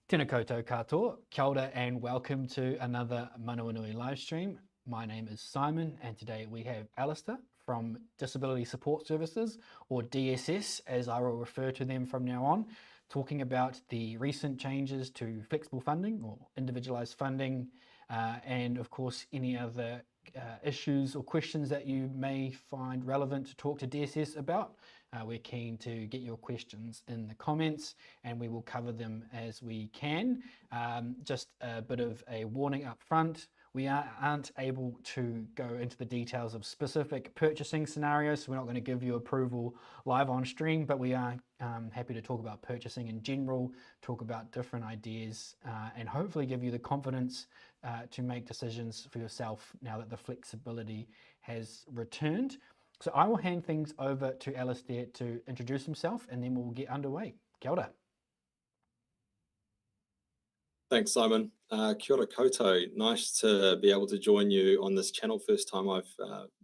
Tēnā koutou katoa, kia ora and welcome to another Manawanui live stream. My name is Simon and today we have Alistair from Disability Support Services, or DSS as I will refer to them from now on, talking about the recent changes to flexible funding or individualised funding and of course any other issues or questions that you may find relevant to talk to DSS about. We're keen to get your questions in the comments and we will cover them as we can. Just a bit of a warning up front, we aren't able to go into the details of specific purchasing scenarios, so we're not going to give you approval live on stream, but we are happy to talk about purchasing in general, talk about different ideas, and hopefully give you the confidence to make decisions for yourself now that the flexibility has returned. So I will hand things over to Alistair to introduce himself and then we'll get underway. Kia ora. Thanks, Simon. Kia ora koutou. Nice to be able to join you on this channel. First time I've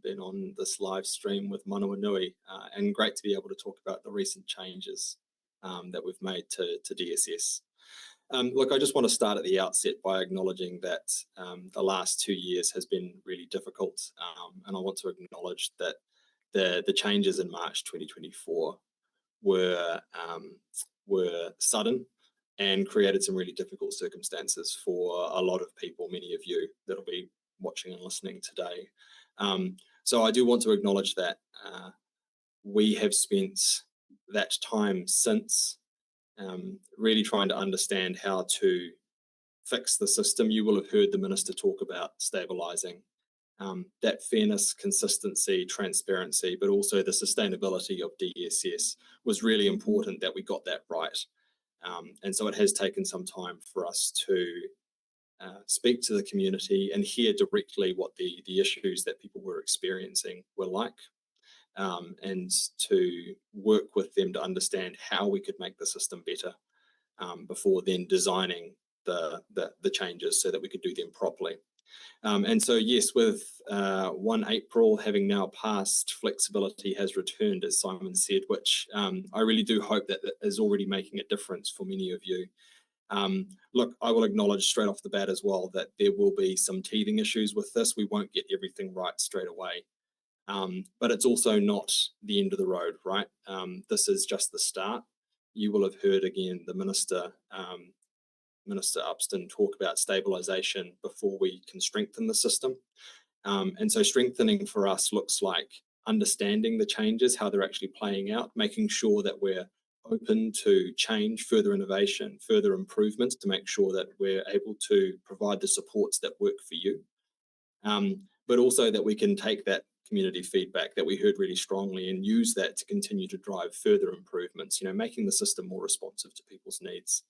been on this live stream with Manawanui, and great to be able to talk about the recent changes that we've made to DSS. Look, I just want to start at the outset by acknowledging that the last 2 years has been really difficult, and I want to acknowledge that the changes in March 2024 were sudden and created some really difficult circumstances for a lot of people, many of you that'll be watching and listening today. So I do want to acknowledge that we have spent that time since really trying to understand how to fix the system. You will have heard the Minister talk about stabilising. That fairness, consistency, transparency, but also the sustainability of DSS was really important that we got that right. And so it has taken some time for us to speak to the community and hear directly what the issues that people were experiencing were like, and to work with them to understand how we could make the system better before then designing the changes so that we could do them properly. And so yes, with 1 April having now passed, flexibility has returned, as Simon said, which I really do hope that is already making a difference for many of you. Look, I will acknowledge straight off the bat as well that there will be some teething issues with this. We won't get everything right straight away, but it's also not the end of the road, right? This is just the start. You will have heard again the Minister Upston talk about stabilisation before we can strengthen the system. And so strengthening for us looks like understanding the changes, how they're actually playing out, making sure that we're open to change, further innovation, further improvements to make sure that we're able to provide the supports that work for you. But also that we can take that community feedback that we heard really strongly and use that to continue to drive further improvements, making the system more responsive to people's needs.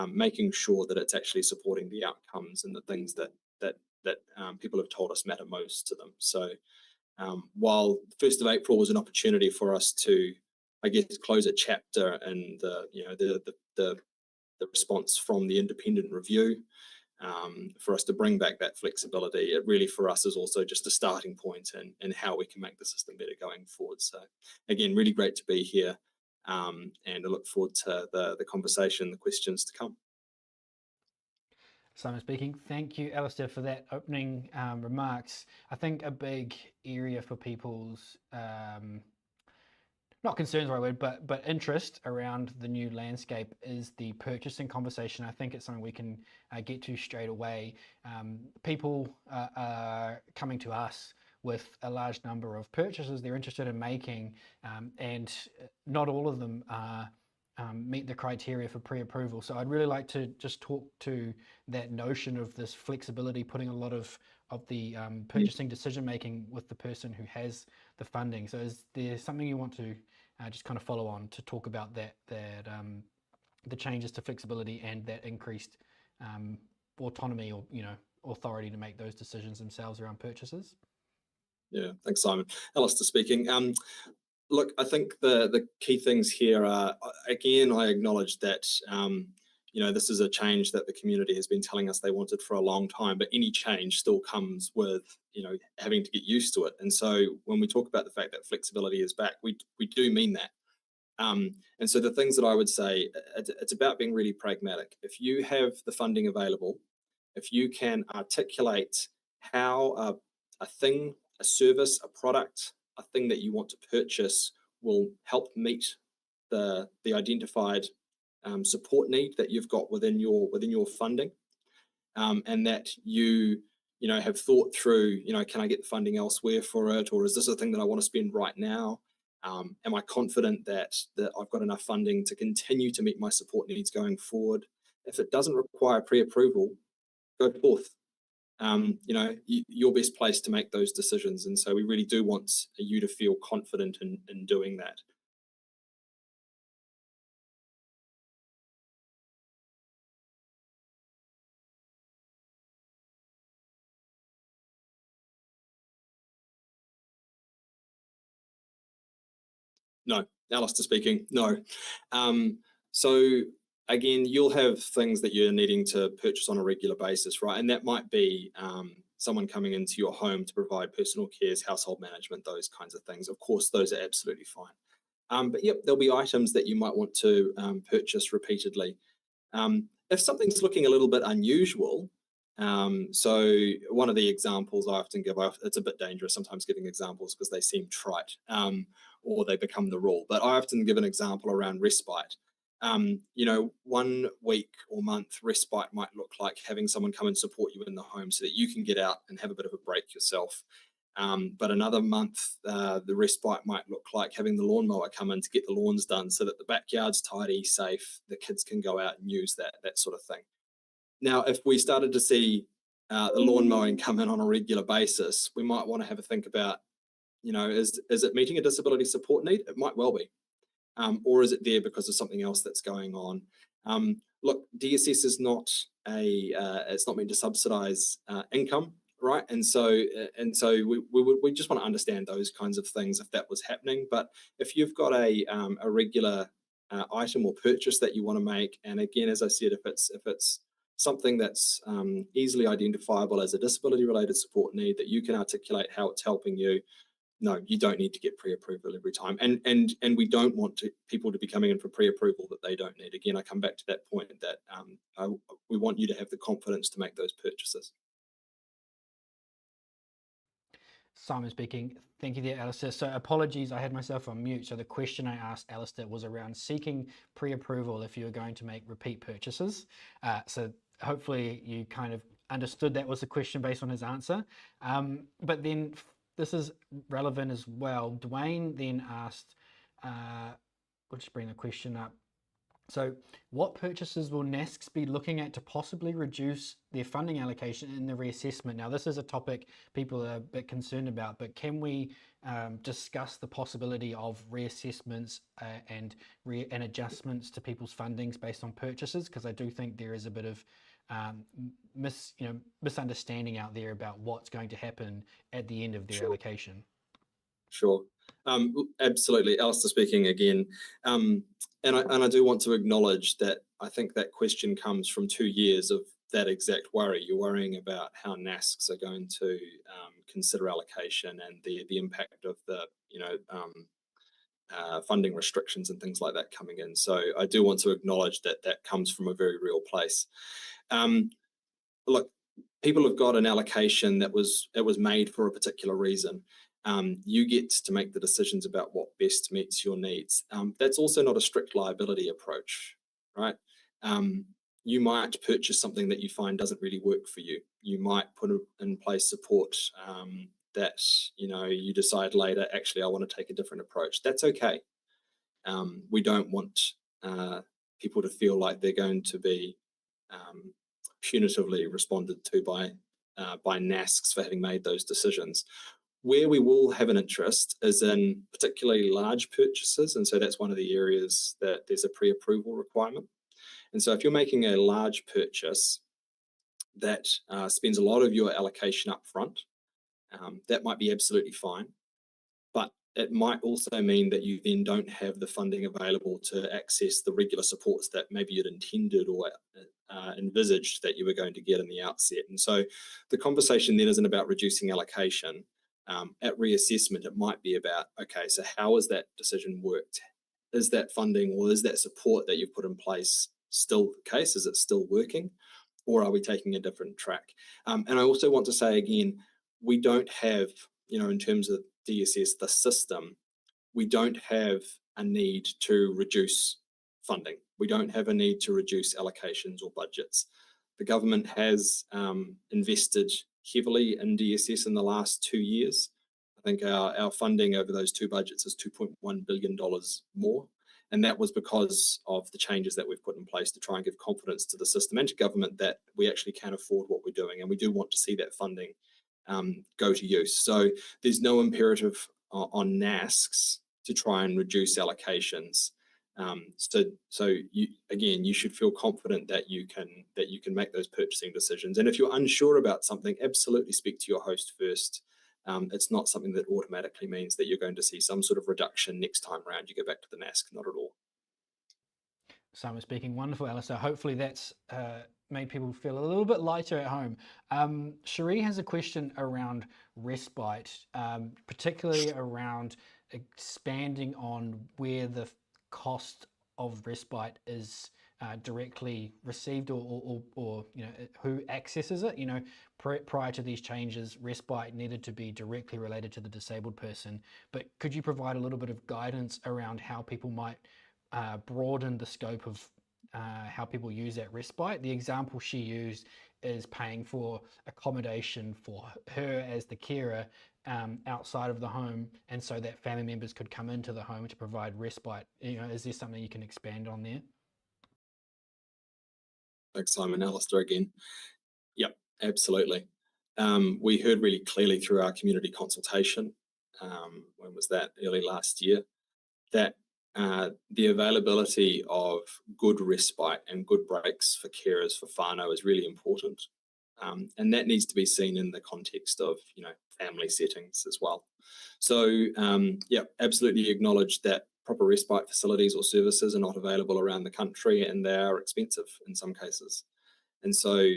Making sure that it's actually supporting the outcomes and the things that people have told us matter most to them. So while 1st of April was an opportunity for us to, I guess, close a chapter and the response from the independent review, for us to bring back that flexibility, it really for us is also just a starting point in how we can make the system better going forward. So again, really great to be here. And I look forward to the conversation, the questions to come. Simon speaking. Thank you, Alistair, for that opening remarks. I think a big area for people's, not concerns the right word, but interest around the new landscape is the purchasing conversation. I think it's something we can get to straight away. People are coming to us with a large number of purchases they're interested in making, and not all of them meet the criteria for pre-approval. So I'd really like to just talk to that notion of this flexibility, putting a lot of the purchasing decision-making with the person who has the funding. So is there something you want to just kind of follow on to talk about that the changes to flexibility and that increased autonomy or authority to make those decisions themselves around purchases? Yeah, thanks, Simon. Alistair speaking. Look, I think the key things here are, again, I acknowledge that this is a change that the community has been telling us they wanted for a long time, but any change still comes with having to get used to it. And so when we talk about the fact that flexibility is back, we do mean that. And so the things that I would say, it's about being really pragmatic. If you have the funding available, if you can articulate how a thing, a service, a product, a thing that you want to purchase will help meet the identified support need that you've got within your funding, and that you have thought through, can I get the funding elsewhere for it, or is this a thing that I want to spend right now? Am I confident that I've got enough funding to continue to meet my support needs going forward? If it doesn't require pre-approval, go forth. You're best placed to make those decisions, and so we really do want you to feel confident in doing that. No, Alistair speaking. No. So again, you'll have things that you're needing to purchase on a regular basis, right? And that might be someone coming into your home to provide personal cares, household management, those kinds of things. Of course, those are absolutely fine. But yep, there'll be items that you might want to purchase repeatedly. If something's looking a little bit unusual, so one of the examples I often give, it's a bit dangerous sometimes giving examples because they seem trite, or they become the rule, but I often give an example around respite. 1 week or month respite might look like having someone come and support you in the home so that you can get out and have a bit of a break yourself. But another month, the respite might look like having the lawnmower come in to get the lawns done so that the backyard's tidy, safe, the kids can go out and use that sort of thing. Now, if we started to see the lawn mowing come in on a regular basis, we might want to have a think about, is it meeting a disability support need? It might well be. Or is it there because of something else that's going on? Look, DSS is not it's not meant to subsidise income, right? And so we just want to understand those kinds of things if that was happening. But if you've got a regular item or purchase that you want to make, and again, as I said, if it's something that's easily identifiable as a disability-related support need that you can articulate how it's helping you, no, you don't need to get pre-approval every time. And we don't want people to be coming in for pre-approval that they don't need. Again, I come back to that point that we want you to have the confidence to make those purchases. Simon speaking. Thank you there, Alistair. So apologies, I had myself on mute. So the question I asked Alistair was around seeking pre-approval if you were going to make repeat purchases. So hopefully you kind of understood that was the question based on his answer. But then this is relevant as well. Dwayne then asked, we'll just bring the question up. So what purchases will NASCs be looking at to possibly reduce their funding allocation in the reassessment? Now, this is a topic people are a bit concerned about, but can we discuss the possibility of reassessments and adjustments to people's fundings based on purchases? Because I do think there is a bit of misunderstanding out there about what's going to happen at the end of their allocation. Sure. Absolutely. Alistair speaking again. And I do want to acknowledge that I think that question comes from 2 years of that exact worry. You're worrying about how NASCs are going to consider allocation and the impact of the funding restrictions and things like that coming in. So I do want to acknowledge that that comes from a very real place. Look, people have got an allocation that was made for a particular reason. You get to make the decisions about what best meets your needs. That's also not a strict liability approach, right? You might purchase something that you find doesn't really work for you. You might put in place support that you decide later, actually, I want to take a different approach. That's okay. We don't want people to feel like they're going to be punitively responded to by NASCs for having made those decisions. Where we will have an interest is in particularly large purchases, and so that's one of the areas that there's a pre-approval requirement. And so if you're making a large purchase that spends a lot of your allocation up front, that might be absolutely fine, but it might also mean that you then don't have the funding available to access the regular supports that maybe you'd intended or envisaged that you were going to get in the outset. And so the conversation then isn't about reducing allocation. At reassessment, it might be about, okay, so how has that decision worked? is that funding or is that support that you've put in place still the case? Is it still working? Or are we taking a different track? And I also want to say again, we don't have, in terms of DSS, the system, we don't have a need to reduce funding. We don't have a need to reduce allocations or budgets. The government has invested heavily in DSS in the last 2 years. I think our funding over those two budgets is $2.1 billion more. And that was because of the changes that we've put in place to try and give confidence to the system and to government that we actually can afford what we're doing. And we do want to see that funding go to use. So there's no imperative on NASCs to try and reduce allocations. So you should feel confident that you can make those purchasing decisions. And if you're unsure about something, absolutely speak to your host first. It's not something that automatically means that you're going to see some sort of reduction next time around you go back to the NASC, not at all. Simon speaking. Wonderful, Alistair. Hopefully that's made people feel a little bit lighter at home. Cherie has a question around respite, particularly around expanding on where the cost of respite is directly received or who accesses it. Prior to these changes, respite needed to be directly related to the disabled person. But could you provide a little bit of guidance around how people might broaden the scope of how people use that respite? The example she used is paying for accommodation for her as the carer outside of the home, and so that family members could come into the home to provide respite. Is there something you can expand on there? Thanks, Simon. Alistair again. Yep, absolutely. We heard really clearly through our community consultation, when was that? Early last year, that the availability of good respite and good breaks for carers for whānau is really important. And that needs to be seen in the context of, family settings as well. So, absolutely acknowledge that proper respite facilities or services are not available around the country, and they are expensive in some cases. And so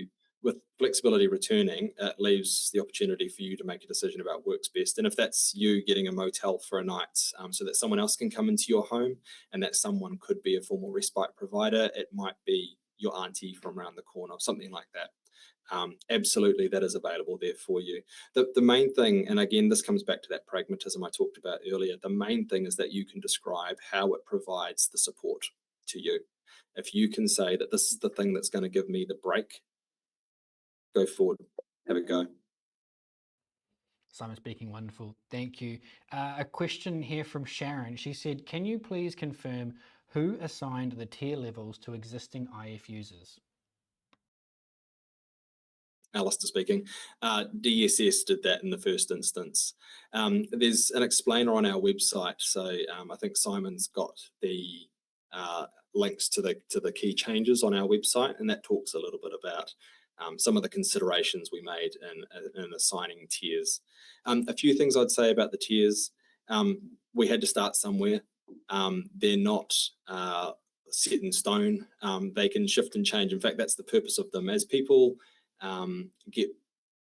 with flexibility returning, it leaves the opportunity for you to make a decision about what works best. And if that's you getting a motel for a night so that someone else can come into your home, and that someone could be a formal respite provider, it might be your auntie from around the corner, something like that. Absolutely, that is available there for you. The main thing, and again, this comes back to that pragmatism I talked about earlier, the main thing is that you can describe how it provides the support to you. If you can say that this is the thing that's going to give me the break, go forward, have a go. Simon speaking. Wonderful. Thank you. A question here from Sharon. She said, can you please confirm who assigned the tier levels to existing IF users? Alistair speaking. DSS did that in the first instance. There's an explainer on our website, so I think Simon's got the links to the key changes on our website, and that talks a little bit about some of the considerations we made in assigning tiers. A few things I'd say about the tiers. We had to start somewhere. They're not set in stone. They can shift and change. In fact, that's the purpose of them. As people get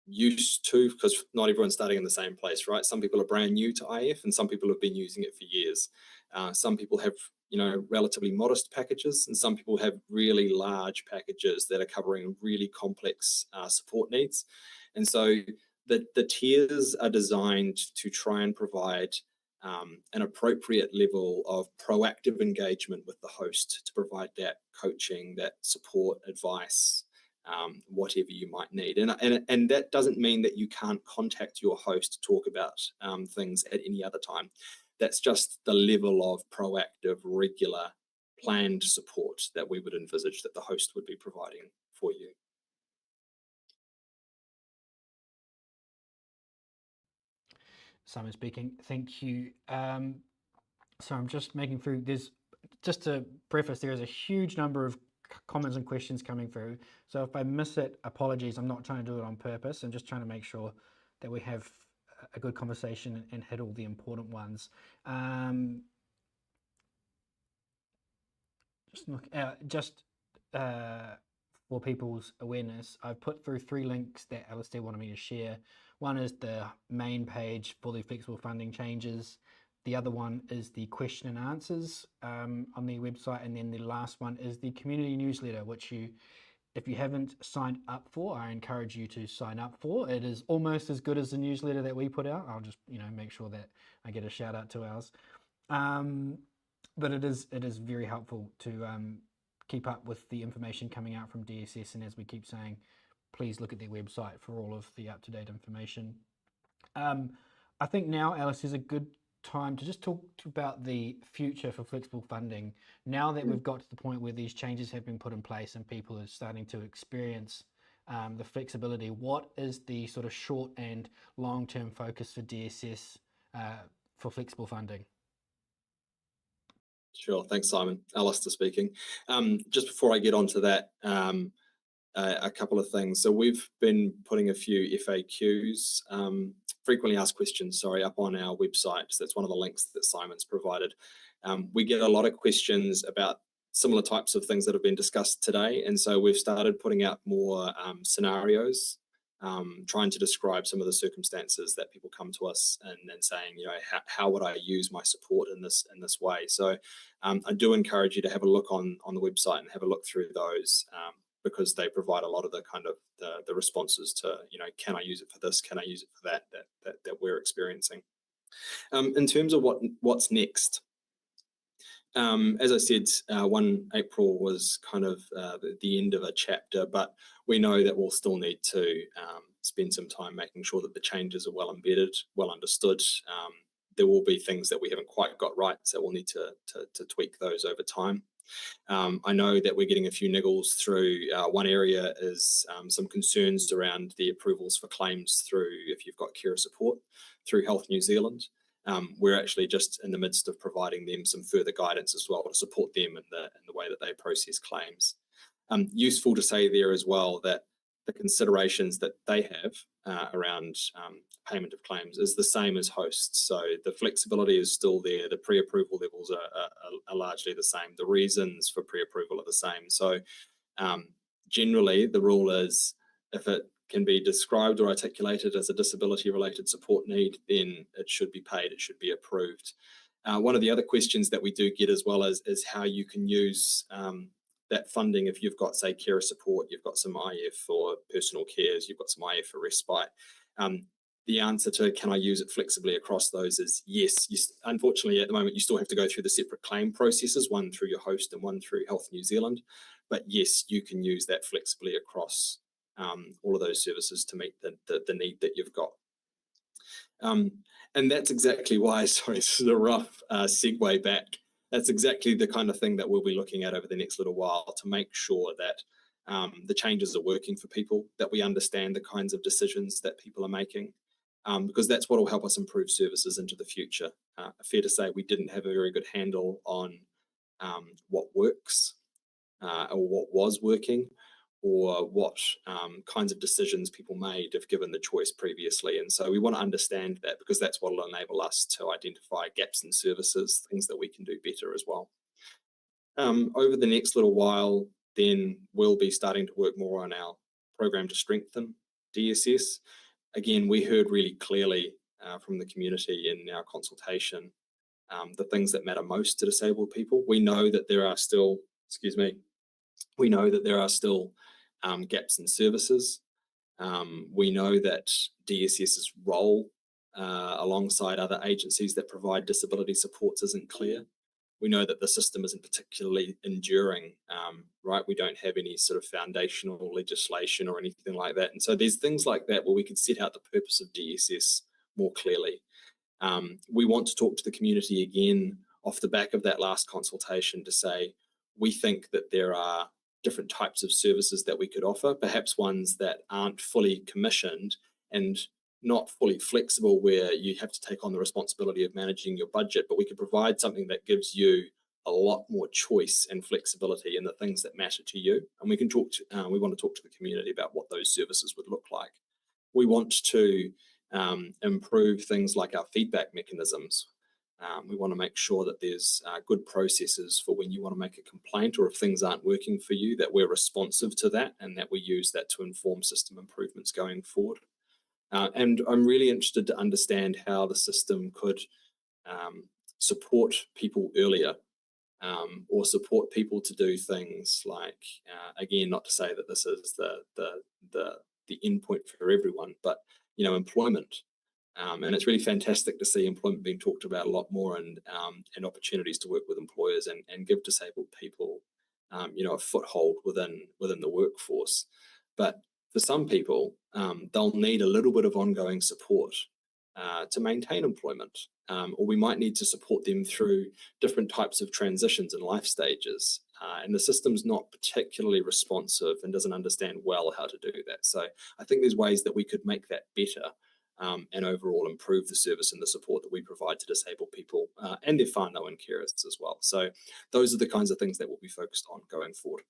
used to, because not everyone's starting in the same place, right? Some people are brand new to IF, and some people have been using it for years. Some people have relatively modest packages, and some people have really large packages that are covering really complex support needs. And so the tiers are designed to try and provide an appropriate level of proactive engagement with the host to provide that coaching, that support, advice, whatever you might need. And that doesn't mean that you can't contact your host to talk about things at any other time. That's just the level of proactive, regular, planned support that we would envisage that the host would be providing for you. Simon speaking. Thank you. So I'm just making through. Just to preface, there is a huge number of comments and questions coming through. So if I miss it, apologies. I'm not trying to do it on purpose. I'm just trying to make sure that we have a good conversation and hit all the important ones. For people's awareness, I've put through 3 links that Alistair wanted me to share. One is the main page for the flexible funding changes. The other one is the question and answers on the website, and then the last one is the community newsletter, which if you haven't signed up for, I encourage you to sign up for. It is almost as good as the newsletter that we put out. I'll just make sure that I get a shout out to ours. But it is very helpful to keep up with the information coming out from DSS, and as we keep saying, please look at their website for all of the up-to-date information. I think now, Alice, is a good time to just talk about the future for flexible funding. Now that we've got to the point where these changes have been put in place and people are starting to experience the flexibility, what is the sort of short and long-term focus for DSS for flexible funding? Sure, thanks, Simon. Alistair speaking. Just before I get onto that, a couple of things. So we've been putting a few FAQs, frequently asked questions, up on our website. So that's one of the links that Simon's provided. We get a lot of questions about similar types of things that have been discussed today. And so we've started putting out more scenarios, trying to describe some of the circumstances that people come to us and saying, how would I use my support in this way? So I do encourage you to have a look on the website and have a look through those, because they provide a lot of the kind of the responses to, can I use it for this? Can I use it for that we're experiencing? In terms of what's next, as I said, 1 April was kind of the end of a chapter, but we know that we'll still need to spend some time making sure that the changes are well embedded, well understood. There will be things that we haven't quite got right, so we'll need to tweak those over time. I know that we're getting a few niggles through. One area is some concerns around the approvals for claims through, if you've got carer support, through Health New Zealand. We're actually just in the midst of providing them some further guidance as well to support them in the way that they process claims. Useful to say there as well that the considerations that they have around payment of claims is the same as hosts. So the flexibility is still there. The pre-approval levels are largely the same. The reasons for pre-approval are the same. So generally, the rule is if it can be described or articulated as a disability-related support need, then it should be paid, it should be approved. One of the other questions that we do get as well is how you can use that funding if you've got, say, carer support, you've got some IF for personal cares, you've got some IF for respite. The answer to can I use it flexibly across those is yes. Unfortunately, at the moment, you still have to go through the separate claim processes, one through your host and one through Health New Zealand. But yes, you can use that flexibly across all of those services to meet the need that you've got. And that's exactly why, sorry, this is a rough segue back. That's exactly the kind of thing that we'll be looking at over the next little while to make sure that the changes are working for people, that we understand the kinds of decisions that people are making, because that's what will help us improve services into the future. Fair to say we didn't have a very good handle on what works or what was working, or what kinds of decisions people made if given the choice previously. And so we want to understand that, because that's what will enable us to identify gaps in services, things that we can do better as well. Over the next little while, then we'll be starting to work more on our program to strengthen DSS. Again, we heard really clearly from the community in our consultation the things that matter most to disabled people. We know that there are still, we know that there are still gaps in services. We know that DSS's role alongside other agencies that provide disability supports isn't clear. We know that the system isn't particularly enduring, right? We don't have any sort of foundational legislation or anything like that. And so there's things like that where we could set out the purpose of DSS more clearly. We want to talk to the community again off the back of that last consultation to say, we think that there are different types of services that we could offer, perhaps ones that aren't fully commissioned and not fully flexible, where you have to take on the responsibility of managing your budget, but we could provide something that gives you a lot more choice and flexibility in the things that matter to you. And we can talk to, we want to talk to the community about what those services would look like. We want to improve things like our feedback mechanisms. We want to make sure that there's good processes for when you want to make a complaint, or if things aren't working for you, that we're responsive to that and that we use that to inform system improvements going forward. And I'm really interested to understand how the system could support people earlier, or support people to do things like, again, not to say that this is the end point for everyone, but employment. And it's really fantastic to see employment being talked about a lot more, and opportunities to work with employers and give disabled people a foothold within the workforce. But for some people, they'll need a little bit of ongoing support to maintain employment, or we might need to support them through different types of transitions and life stages. And the system's not particularly responsive and doesn't understand well how to do that. So I think there's ways that we could make that better, and overall improve the service and the support that we provide to disabled people and their whānau and carers as well. So those are the kinds of things that we'll be focused on going forward.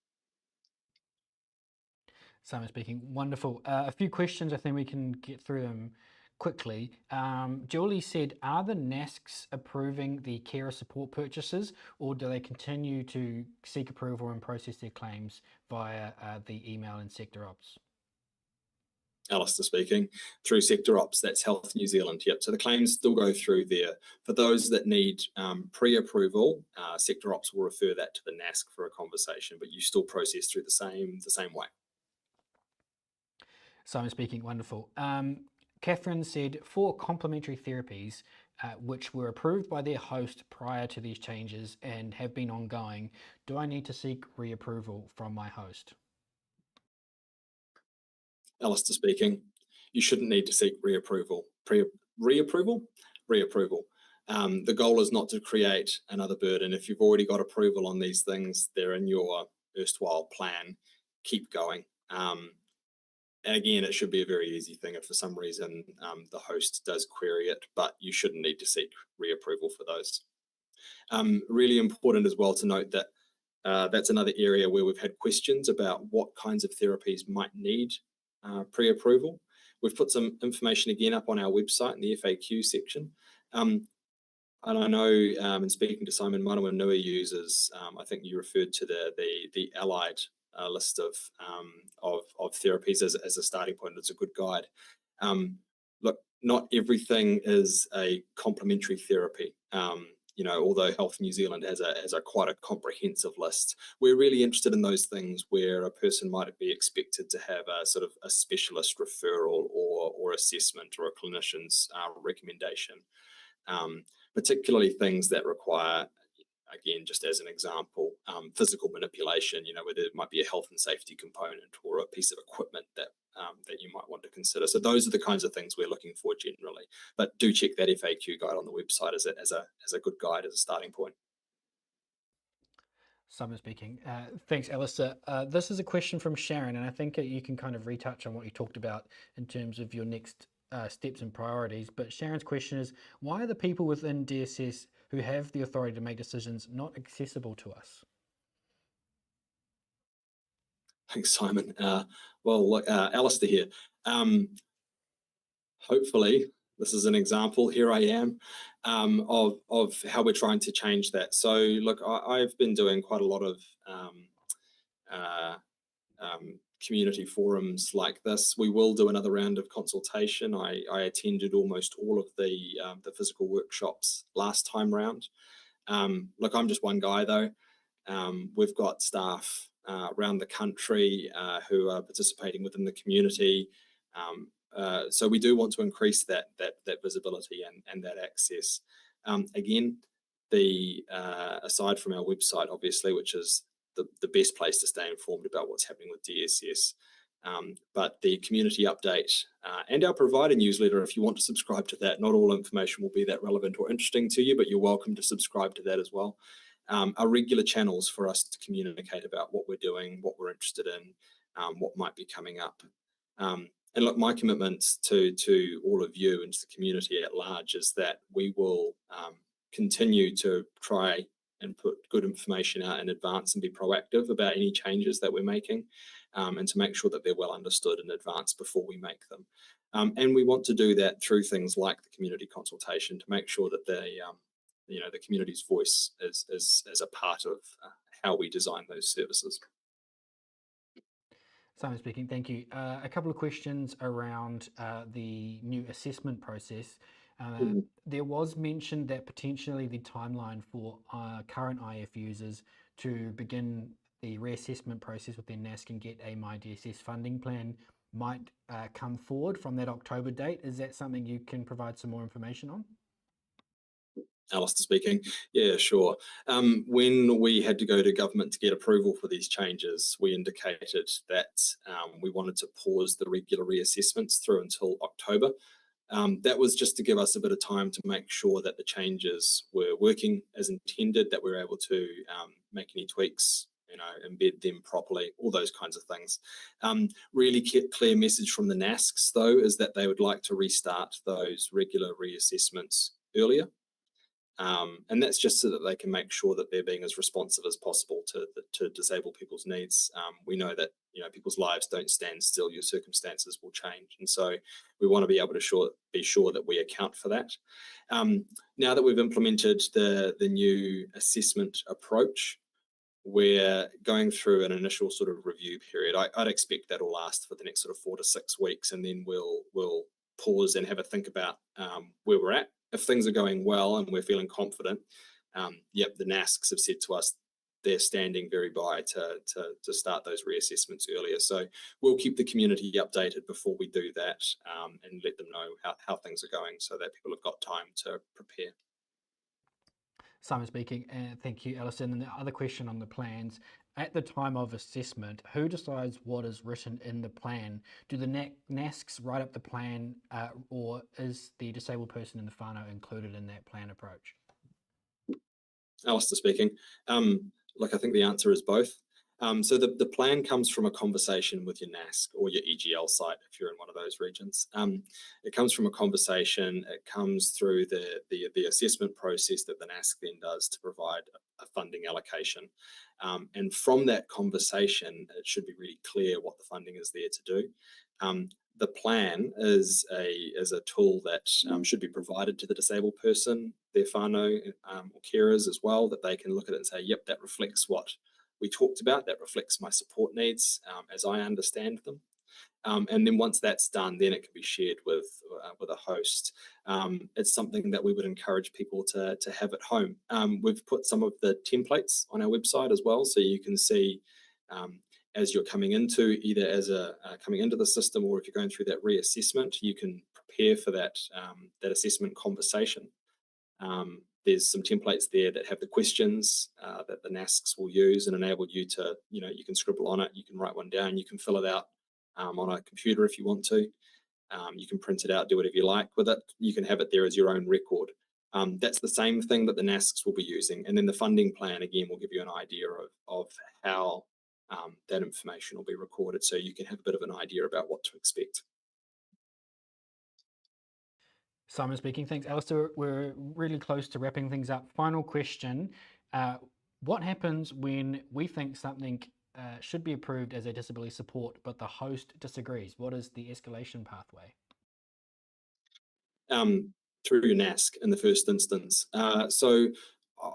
Simon speaking. Wonderful. A few questions. I think we can get through them quickly. Julie said, are the NASCs approving the carer support purchases, or do they continue to seek approval and process their claims via the email and sector ops? Alistair speaking. Through sector ops, that's Health New Zealand. Yep. So the claims still go through there. For those that need pre-approval, sector ops will refer that to the NASC for a conversation, but you still process through the same way. Simon speaking. Wonderful. Catherine said, for complementary therapies which were approved by their host prior to these changes and have been ongoing, do I need to seek reapproval from my host? Alistair speaking. You shouldn't need to seek reapproval. Reapproval? The goal is not to create another burden. If you've already got approval on these things, they're in your erstwhile plan, keep going. And again, it should be a very easy thing if for some reason the host does query it, but you shouldn't need to seek reapproval for those. Really important as well to note that that's another area where we've had questions about what kinds of therapies might need pre-approval. We've put some information again up on our website in the FAQ section. And I know in speaking to Simon, Manawanui uses, I think you referred to the allied list of therapies as a starting point. It's a good guide. Look, not everything is a complementary therapy. Although Health New Zealand has a quite a comprehensive list, we're really interested in those things where a person might be expected to have a sort of a specialist referral or assessment or a clinician's recommendation, particularly things that require, again, just as an example, physical manipulation, where there might be a health and safety component or a piece of equipment that you might want to consider. So those are the kinds of things we're looking for generally. But do check that FAQ guide on the website as a good guide, as a starting point. Simon speaking. Thanks, Alistair. This is a question from Sharon, and I think you can kind of retouch on what you talked about in terms of your next steps and priorities. But Sharon's question is, why are the people within DSS who have the authority to make decisions not accessible to us? Thanks, Simon. Look, Alistair here. Hopefully, this is an example, here I am, of how we're trying to change that. So look, I've been doing quite a lot of community forums like this. We will do another round of consultation. I attended almost all of the physical workshops last time round. Look, I'm just one guy though. We've got staff around the country who are participating within the community. So we do want to increase that visibility and that access. Again, aside from our website, obviously, which is the best place to stay informed about what's happening with DSS, but the community update and our provider newsletter, if you want to subscribe to that, not all information will be that relevant or interesting to you, but you're welcome to subscribe to that as well. Are regular channels for us to communicate about what we're doing, what we're interested in, what might be coming up. And look, my commitment to all of you and to the community at large is that we will continue to try and put good information out in advance and be proactive about any changes that we're making, and to make sure that they're well understood in advance before we make them. And we want to do that through things like the community consultation to make sure that the community's voice is a part of how we design those services. Simon speaking, thank you. A couple of questions around the new assessment process. There was mentioned that potentially the timeline for current IF users to begin the reassessment process with their NASC and get a My DSS funding plan might come forward from that October date. Is that something you can provide some more information on? Alistair speaking. Yeah, sure. When we had to go to government to get approval for these changes, we indicated that we wanted to pause the regular reassessments through until October. That was just to give us a bit of time to make sure that the changes were working as intended, that we were able to make any tweaks, embed them properly, all those kinds of things. Really clear message from the NASCs, though, is that they would like to restart those regular reassessments earlier. And that's just so that they can make sure that they're being as responsive as possible to disabled people's needs. We know that people's lives don't stand still; your circumstances will change, and so we want to be able to be sure that we account for that. Now that we've implemented the new assessment approach, we're going through an initial sort of review period. I'd expect that will last for the next sort of 4 to 6 weeks, and then we'll pause and have a think about where we're at. If things are going well and we're feeling confident, the NASCs have said to us they're standing very by to start those reassessments earlier. So we'll keep the community updated before we do that and let them know how things are going so that people have got time to prepare. Simon speaking, thank you, Alison. And the other question on the plans, at the time of assessment, who decides what is written in the plan? Do the NASCs write up the plan, or is the disabled person in the whānau included in that plan approach? Alistair speaking. I think the answer is both. So the plan comes from a conversation with your NASC or your EGL site if you're in one of those regions. It comes from a conversation. It comes through the assessment process that the NASC then does to provide a funding allocation. And from that conversation, it should be really clear what the funding is there to do. The plan is a tool that should be provided to the disabled person, their whānau or carers as well, that they can look at it and say, yep, that reflects what we talked about, that reflects my support needs as I understand them. And then once that's done, then it can be shared with a host. It's something that we would encourage people to have at home. We've put some of the templates on our website as well, so you can see as you're coming into either as coming into the system, or if you're going through that reassessment, you can prepare for that assessment conversation. There's some templates there that have the questions that the NASCs will use and enable you to, you can scribble on it, you can write one down, you can fill it out on a computer if you want to. You can print it out, do whatever you like with it. You can have it there as your own record. That's the same thing that the NASCs will be using. And then the funding plan, again, will give you an idea of how that information will be recorded, so you can have a bit of an idea about what to expect. Simon speaking. Thanks, Alistair. We're really close to wrapping things up. Final question. What happens when we think something should be approved as a disability support, but the host disagrees? What is the escalation pathway? Through your NASC in the first instance. So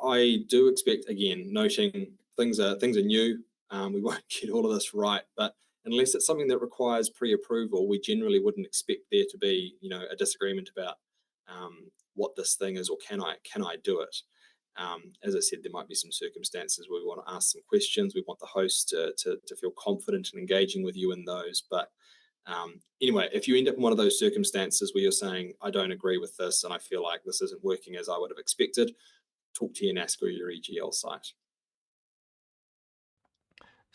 I do expect, again, noting things are new. We won't get all of this right, but unless it's something that requires pre-approval, we generally wouldn't expect there to be, a disagreement about what this thing is, or can I do it? As I said, there might be some circumstances where we want to ask some questions. We want the host to feel confident in engaging with you in those. But anyway, if you end up in one of those circumstances where you're saying, I don't agree with this and I feel like this isn't working as I would have expected, talk to your NASC or your EGL site.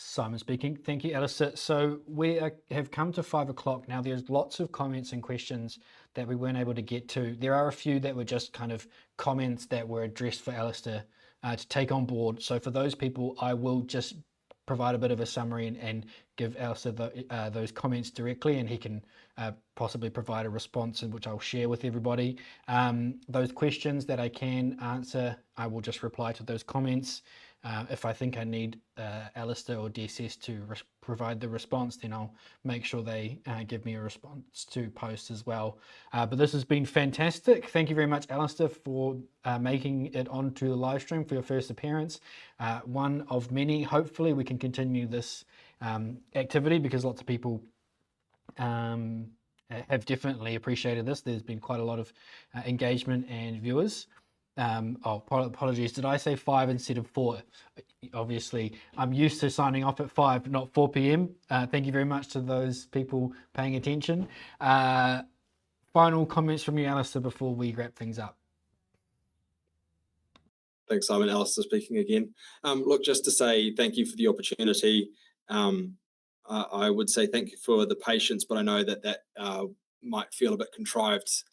Simon speaking. Thank you, Alistair. So we have come to 5 o'clock now. There's lots of comments and questions that we weren't able to get to. There are a few that were just kind of comments that were addressed for Alistair to take on board. So for those people, I will just provide a bit of a summary and give Alistair those comments directly, and he can possibly provide a response in which I'll share with everybody. Those questions that I can answer, I will just reply to those comments. If I think I need Alistair or DSS to provide the response, then I'll make sure they give me a response to post as well. But this has been fantastic. Thank you very much, Alistair, for making it onto the live stream for your first appearance. One of many. Hopefully we can continue this activity, because lots of people have definitely appreciated this. There's been quite a lot of engagement and viewers. Apologies. Did I say 5 instead of 4? Obviously, I'm used to signing off at 5, not 4 p.m. Thank you very much to those people paying attention. Final comments from you, Alistair, before we wrap things up. Thanks, Simon. Alistair speaking again. Look, just to say thank you for the opportunity. I would say thank you for the patience, but I know that might feel a bit contrived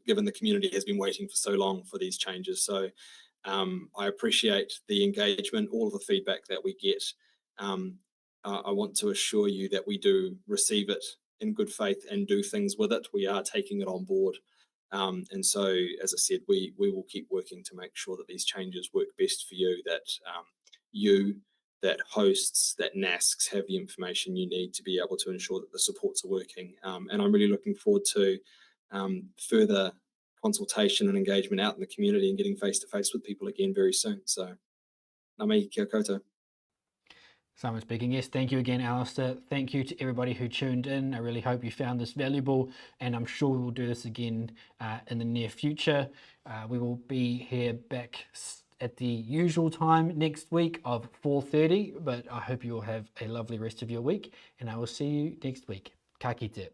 given the community has been waiting for so long for these changes. So I appreciate the engagement, all of the feedback that we get. I want to assure you that we do receive it in good faith and do things with it. We are taking it on board. And so, as I said, we will keep working to make sure that these changes work best for you, that hosts, that NASCs have the information you need to be able to ensure that the supports are working. And I'm really looking forward to further consultation and engagement out in the community and getting face-to-face with people again very soon. So, ngā mihi kia koutou. Simon speaking. Yes, thank you again, Alistair. Thank you to everybody who tuned in. I really hope you found this valuable, and I'm sure we'll do this again in the near future. We will be here back at the usual time next week of 4:30, but I hope you will have a lovely rest of your week, and I will see you next week. Ka kite.